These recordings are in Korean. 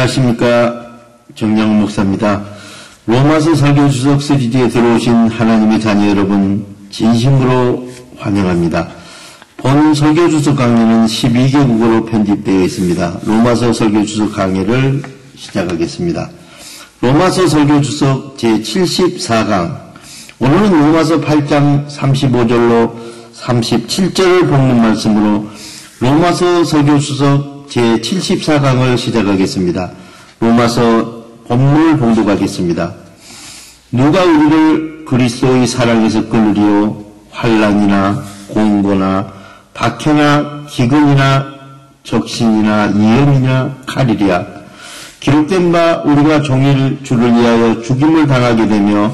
안녕하십니까. 정양훈 목사입니다. 로마서 설교 주석 시리즈에 들어오신 하나님의 자녀 여러분 진심으로 환영합니다. 본 설교 주석 강의는 12개국어로 편집되어 있습니다. 로마서 설교 주석 강의를 시작하겠습니다. 로마서 설교 주석 제74강. 오늘은 로마서 8장 35절로 37절을 본문 말씀으로 로마서 설교 주석 제74강을 시작하겠습니다. 로마서 본문을 봉독하겠습니다. 누가 우리를 그리스도의 사랑에서 끊으리요? 환난이나 공고나 박해나 기근이나 적신이나 위험이나 칼이랴. 기록된 바 우리가 종일 주를 위하여 죽임을 당하게 되며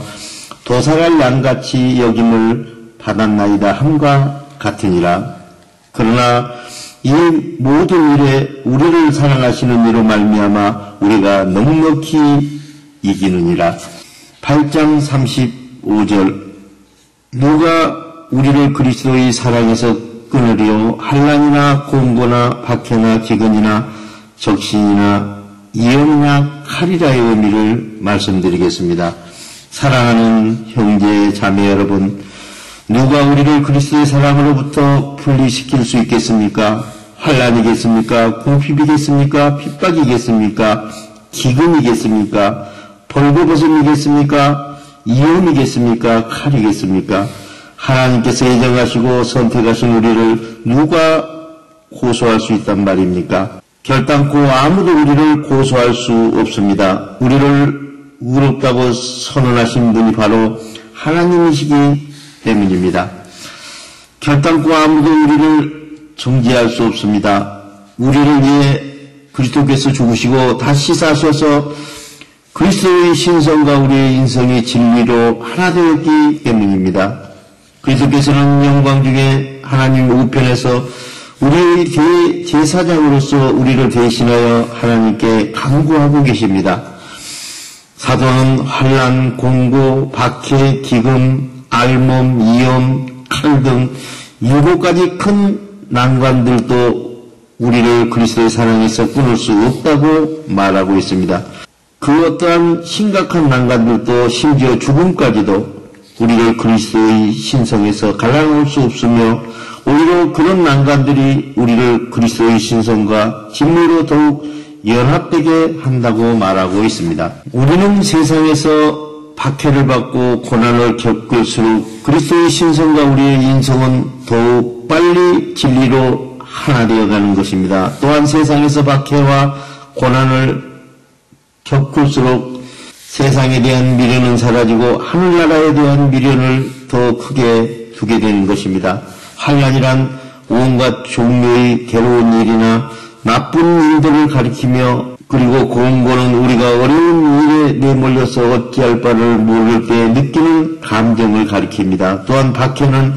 도살할 양같이 여김을 받았나이다 함과 같으니라. 그러나 이 모든 일에 우리를 사랑하시는 이로 말미암아 우리가 넉넉히 이기느니라. 8장 35절. 누가 우리를 그리스도의 사랑에서 끊으리요? 환난이나 공고나 박해나 기근이나 적신이나 위험이나 칼이라의 의미를 말씀드리겠습니다. 사랑하는 형제 자매 여러분, 누가 우리를 그리스도의 사랑으로부터 분리시킬 수 있겠습니까? 환난이겠습니까? 궁핍이겠습니까? 핍박이겠습니까? 기근이겠습니까? 벌거벗음이겠습니까? 위험이겠습니까? 칼이겠습니까? 하나님께서 예정하시고 선택하신 우리를 누가 고소할 수 있단 말입니까? 결단코 아무도 우리를 고소할 수 없습니다. 우리를 의롭다고 선언하신 분이 바로 하나님이시기 때문입니다. 결단코 아무도 우리를 정죄할 수 없습니다. 우리를 위해 그리스도께서 죽으시고 다시 사셔서 그리스도의 신성과 우리의 인성의 진리로 하나 되었기 때문입니다. 그리스도께서는 영광 중에 하나님 우편에서 우리의 제사장으로서 우리를 대신하여 하나님께 간구하고 계십니다. 사도는 환난, 공고, 박해, 기근, 알몸, 위험, 칼 등 7가지 큰 난관들도 우리를 그리스도의 사랑에서 끊을 수 없다고 말하고 있습니다. 그 어떠한 심각한 난관들도 심지어 죽음까지도 우리를 그리스도의 신성에서 갈라놓을 수 없으며 오히려 그런 난관들이 우리를 그리스도의 신성과 진리로 더욱 연합되게 한다고 말하고 있습니다. 우리는 세상에서 박해를 받고 고난을 겪을수록 그리스도의 신성과 우리의 인성은 더욱 빨리 진리로 하나 되어가는 것입니다. 또한 세상에서 박해와 고난을 겪을수록 세상에 대한 미련은 사라지고 하늘나라에 대한 미련을 더 크게 두게 되는 것입니다. 환난이란 온갖 종류의 괴로운 일이나 나쁜 일들을 가리키며 그리고 공고는 우리가 어려운 일에 내몰려서 어찌할 바를 모를 때 느끼는 감정을 가리킵니다. 또한 박해는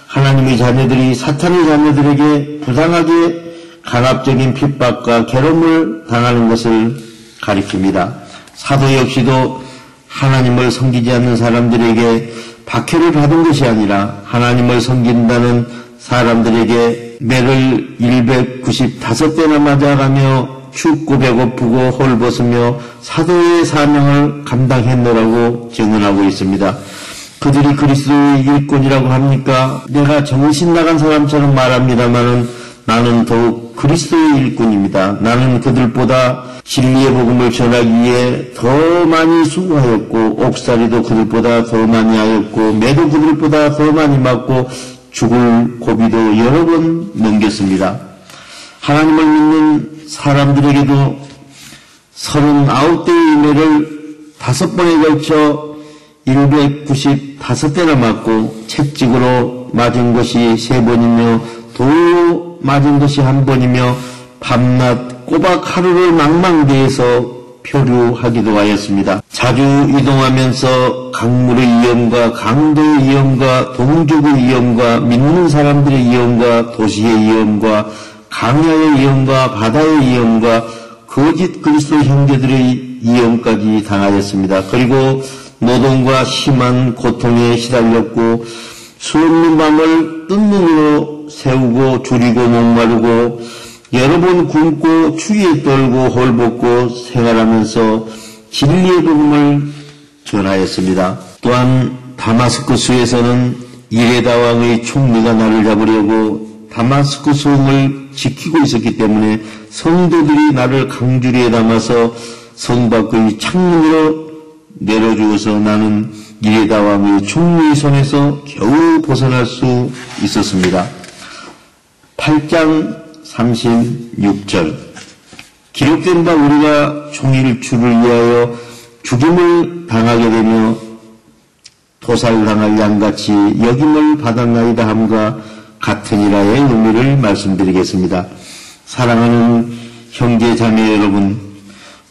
하나님의 자녀들이 사탄의 자녀들에게 부당하게 강압적인 핍박과 괴로움을 당하는 것을 가리킵니다. 사도 역시도 하나님을 섬기지 않는 사람들에게 박해를 받은 것이 아니라 하나님을 섬긴다는 사람들에게 매를 195대나 맞아가며 춥고 배고프고 헐벗으며 사도의 사명을 감당했노라고 증언하고 있습니다. 그들이 그리스도의 일꾼이라고 합니까? 내가 정신 나간 사람처럼 말합니다마는 나는 더욱 그리스도의 일꾼입니다. 나는 그들보다 진리의 복음을 전하기 위해 더 많이 수고하였고 옥살이도 그들보다 더 많이 하였고 매도 그들보다 더 많이 맞고 죽을 고비도 여러 번 넘겼습니다. 하나님을 믿는 사람들에게도 39대의 매를 5번에 걸쳐 195대나 맞고 채찍으로 맞은 것이 3번이며 돌로 맞은 것이 1번이며 밤낮 꼬박 하루를 망망대해서 표류하기도 하였습니다. 자주 이동하면서 강물의 위험과 강도의 위험과 동족의 위험과 믿는 사람들의 위험과 도시의 위험과 강야의 위험과 바다의 위험과 거짓 그리스도 형제들의 위험까지 당하였습니다. 그리고 노동과 심한 고통에 시달렸고 수없는 밤을 뜬 눈으로 세우고 줄이고 목마르고 여러 번 굶고 추위에 떨고 홀벗고 생활하면서 진리의 복음을 전하였습니다. 또한 다마스쿠스에서는 이레다 왕의 총리가 나를 잡으려고 다마스쿠스 성을 지키고 있었기 때문에 성도들이 나를 강주리에 담아서 성 밖의 창문으로 내려주어서 나는 이레다 왕의 총리의 손에서 겨우 벗어날 수 있었습니다. 8장 36절 기록된 바 우리가 종일 주를 위하여 죽임을 당하게 되며 도살당할 양같이 여김을 받았나이다 함과 같으니라의 의미를 말씀드리겠습니다. 사랑하는 형제 자매 여러분,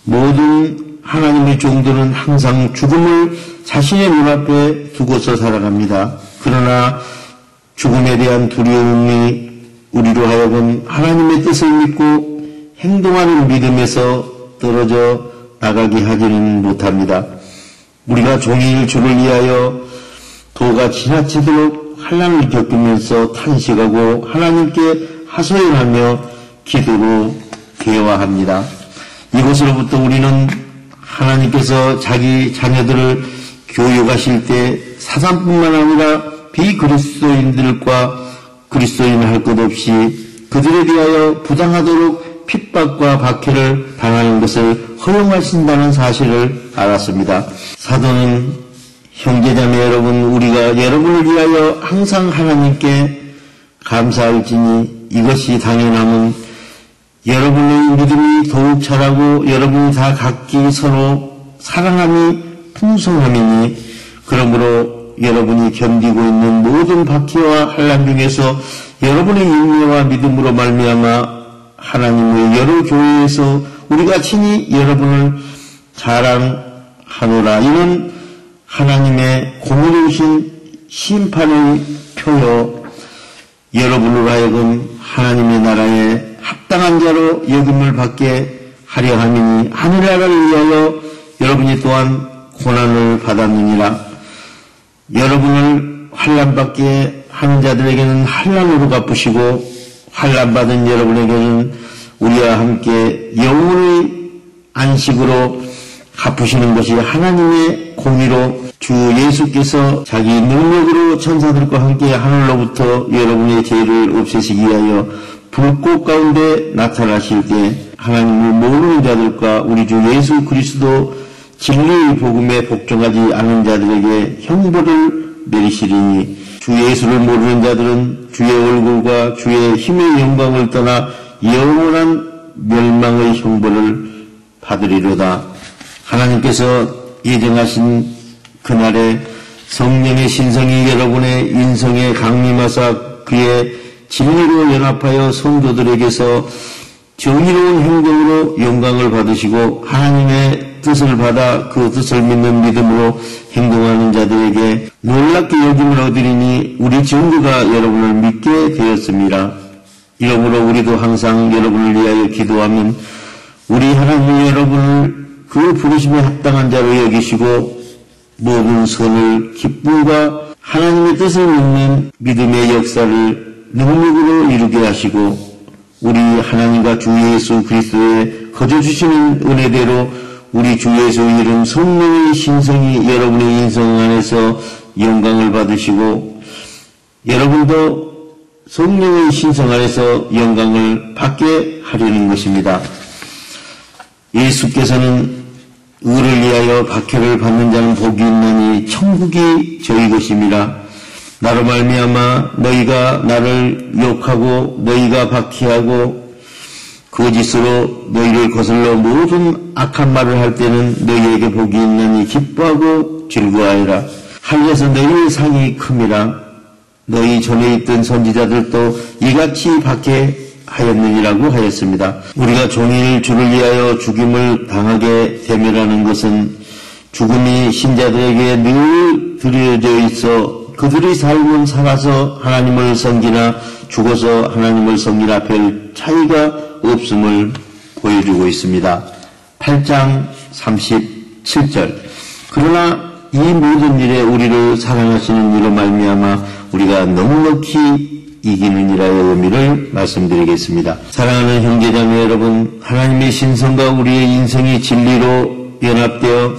모든 하나님의 종들은 항상 죽음을 자신의 눈앞에 두고서 살아갑니다. 그러나 죽음에 대한 두려움이 우리로 하여금 하나님의 뜻을 믿고 행동하는 믿음에서 떨어져 나가게 하지는 못합니다. 우리가 종일 주를 위하여 도가 지나치도록 환난을 겪으면서 탄식하고 하나님께 하소연하며 기도로 대화합니다. 이것으로부터 우리는 하나님께서 자기 자녀들을 교육하실 때 사단뿐만 아니라 비그리스도인들과 그리스도인 할 것 없이 그들에 대하여 부당하도록 핍박과 박해를 당하는 것을 허용하신다는 사실을 알았습니다. 사도는 형제자매 여러분, 우리가 여러분을 위하여 항상 하나님께 감사할지니 이것이 당연함은 여러분의 믿음이 더욱 자라고 여러분이 다 각기 서로 사랑함이 풍성함이니 그러므로 여러분이 견디고 있는 모든 박해와 환난 중에서 여러분의 인내와 믿음으로 말미암아 하나님의 여러 교회에서 우리가 친히 여러분을 자랑하노라. 이는 하나님의 공의로우신 심판의 표요 여러분으로 하여금 하나님의 나라에 합당한 자로 여김을 받게 하려 함이니 하늘나라를 위하여 여러분이 또한 고난을 받았느니라. 여러분을 환난받게 하는 자들에게는 환난으로 갚으시고 환난받은 여러분에게는 우리와 함께 영원의 안식으로 갚으시는 것이 하나님의 공의로 주 예수께서 자기 능력으로 천사들과 함께 하늘로부터 여러분의 죄를 없애시기 위하여 불꽃 가운데 나타나실 때 하나님을 모르는 자들과 우리 주 예수 그리스도 진리의 복음에 복종하지 않은 자들에게 형벌을 내리시리니 주 예수를 모르는 자들은 주의 얼굴과 주의 힘의 영광을 떠나 영원한 멸망의 형벌을 받으리로다. 하나님께서 예정하신 그날에 성령의 신성이 여러분의 인성에 강림하사 그의 진리로 연합하여 성도들에게서 정의로운 행동으로 영광을 받으시고 하나님의 뜻을 받아 그 뜻을 믿는 믿음으로 행동하는 자들에게 놀랍게 여김을 얻으리니 우리 전부가 여러분을 믿게 되었습니다. 이러므로 우리도 항상 여러분을 위하여 기도하면 우리 하나님 여러분을 그 부르심에 합당한 자로 여기시고 모든 선을 기쁨과 하나님의 뜻을 믿는 믿음의 역사를 능력으로 이루게 하시고 우리 하나님과 주 예수 그리스도의 거저 주시는 은혜대로 우리 주 예수의 이름 성령의 신성이 여러분의 인성 안에서 영광을 받으시고 여러분도 성령의 신성 안에서 영광을 받게 하려는 것입니다. 예수께서는 의를 위하여 박해를 받는 자는 복이 있나니 천국이 저희 것임이라. 나로 말미암아 너희가 나를 욕하고 너희가 박해하고 거짓으로 너희를 거슬러 모든 악한 말을 할 때는 너희에게 복이 있나니 기뻐하고 즐거워하여라. 하늘에서 너희의 상이 큼이라. 너희 전에 있던 선지자들도 이같이 박해하였느니라고 하였습니다. 우리가 종일 주를 위하여 죽임을 당하게 되면라는 것은 죽음이 신자들에게 늘 드려져 있어 그들의 삶은 살아서 하나님을 섬기나 죽어서 하나님을 섬기나 별 차이가 없음을 보여주고 있습니다. 8장 37절 그러나 이 모든 일에 우리를 사랑하시는 이로 말미암아 우리가 넉넉히 이기느니라의 의미를 말씀드리겠습니다. 사랑하는 형제자매 여러분, 하나님의 신성과 우리의 인생이 진리로 연합되어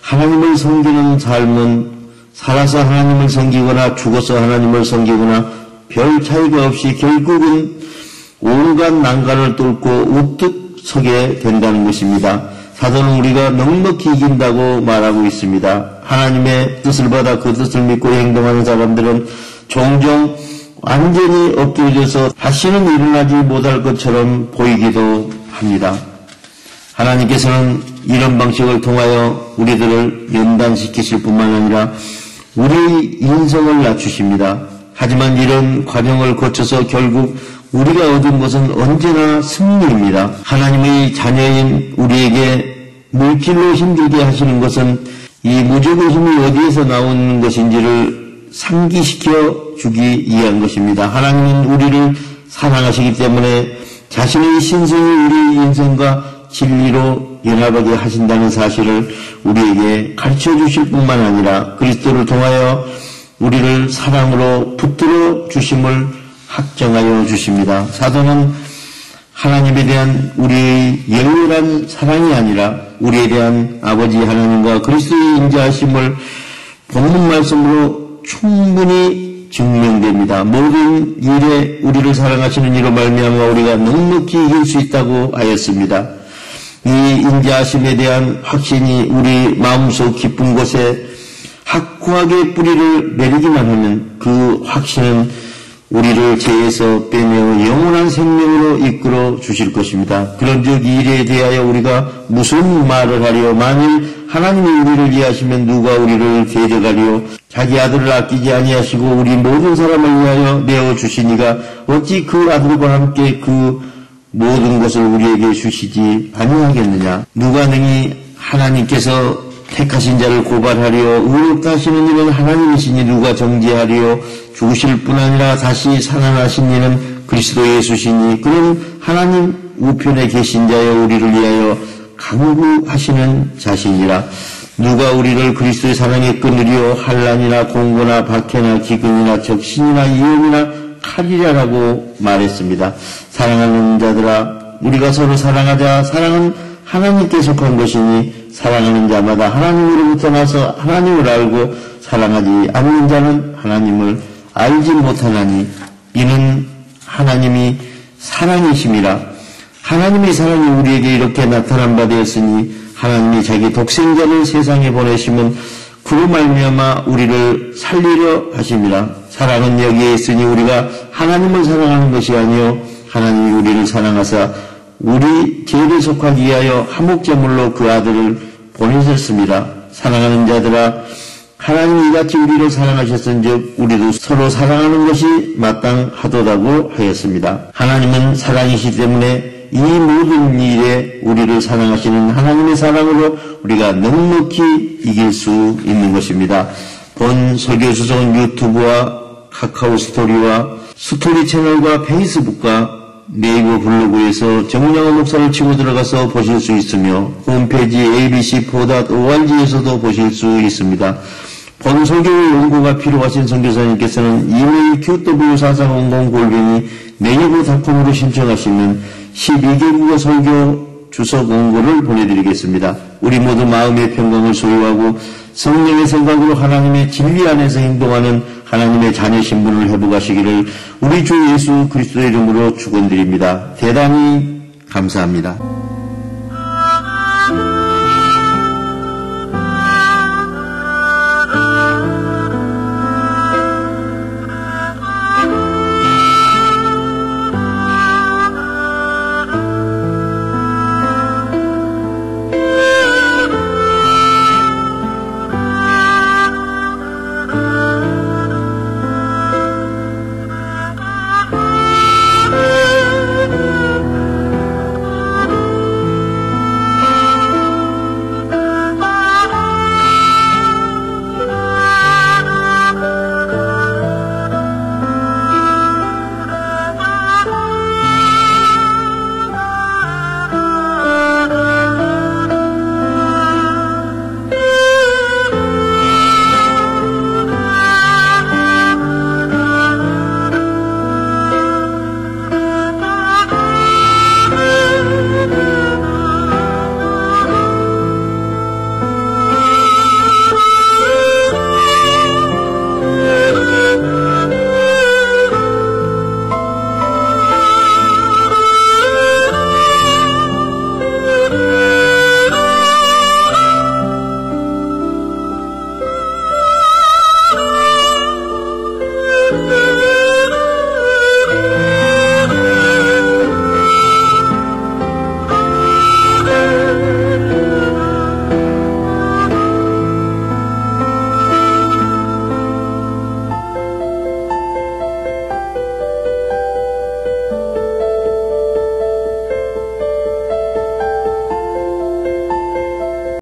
하나님을 섬기는 삶은 살아서 하나님을 섬기거나 죽어서 하나님을 섬기거나 별 차이가 없이 결국은 온갖 난관을 뚫고 우뚝 서게 된다는 것입니다. 사도는 우리가 넉넉히 이긴다고 말하고 있습니다. 하나님의 뜻을 받아 그 뜻을 믿고 행동하는 사람들은 종종 완전히 엎드려져서 다시는 일어나지 못할 것처럼 보이기도 합니다. 하나님께서는 이런 방식을 통하여 우리들을 연단시키실 뿐만 아니라 우리의 인성을 낮추십니다. 하지만 이런 과정을 거쳐서 결국 우리가 얻은 것은 언제나 승리입니다. 하나님의 자녀인 우리에게 물질로 힘들게 하시는 것은 이 무적의 힘이 어디에서 나오는 것인지를 상기시켜 주기 위한 것입니다. 하나님은 우리를 사랑하시기 때문에 자신의 신성이 우리의 인생과 진리로 연합하게 하신다는 사실을 우리에게 가르쳐 주실 뿐만 아니라 그리스도를 통하여 우리를 사랑으로 붙들어 주심을 확정하여 주십니다. 사도는 하나님에 대한 우리의 열렬한 사랑이 아니라 우리에 대한 아버지 하나님과 그리스도의 인자하심을 본문 말씀으로 충분히 증명됩니다. 모든 일에 우리를 사랑하시는 이로 말미암아 우리가 넉넉히 이길 수 있다고 하였습니다. 이 인자하심에 대한 확신이 우리 마음속 깊은 곳에 확고하게 뿌리를 내리기만 하면 그 확신은 우리를 죄에서 빼내어 영원한 생명으로 이끌어 주실 것입니다. 그런즉 이 일에 대하여 우리가 무슨 말을 하리요? 만일 하나님이 우리를 위하시면 누가 우리를 대적하리요? 자기 아들을 아끼지 아니하시고 우리 모든 사람을 위하여 내어주시니가 어찌 그 아들과 함께 그 모든 것을 우리에게 주시지 아니하겠느냐? 누가 능히 하나님께서 택하신 자를 고발하리요? 의롭다 하시는 이는 하나님이시니 누가 정죄하리요? 죽으실 뿐 아니라 다시 살아나신 이는 그리스도 예수시니 그는 하나님 우편에 계신 자여 우리를 위하여 강구하시는 자신이라. 누가 우리를 그리스도의 사랑에 끊으리요? 환난이나 공고나 박해나 기근이나 적신이나 위험이나 칼이라라고 말했습니다. 사랑하는 자들아, 우리가 서로 사랑하자. 사랑은 하나님께 속한 것이니 사랑하는 자마다 하나님으로부터 나서 하나님을 알고 사랑하지 않는 자는 하나님을 알지 못하나니 이는 하나님이 사랑이심이라. 하나님의 사랑이 우리에게 이렇게 나타난 바 되었으니 하나님이 자기 독생자를 세상에 보내심은 그로 말미암아 우리를 살리려 하심이라. 사랑은 여기에 있으니 우리가 하나님을 사랑하는 것이 아니요 하나님이 우리를 사랑하사 우리 죄를 속하기 위하여 화목제물로 그 아들을 보내셨습니다. 사랑하는 자들아, 하나님이 이같이 우리를 사랑하셨은즉 우리도 서로 사랑하는 것이 마땅하도다고 하였습니다. 하나님은 사랑이시기 때문에 이 모든 일에 우리를 사랑하시는 하나님의 사랑으로 우리가 넉넉히 이길 수 있는 것입니다. 본 설교 주소는 유튜브와 카카오 스토리와 스토리 채널과 페이스북과 네이버 블로그에서 정량호 목사를 치고 들어가서 보실 수 있으며 홈페이지 abc4.org에서도 보실 수 있습니다. 본 설교의 연구가 필요하신 선교사님께서는 이메일 qw4400@네이버닷컴으로 신청하시면 12개국어 설교 주석 원고를 보내드리겠습니다. 우리 모두 마음의 평강을 소유하고 성령의 생각으로 하나님의 진리 안에서 행동하는 하나님의 자녀 신분을 회복하시기를 우리 주 예수 그리스도의 이름으로 축원드립니다. 대단히 감사합니다.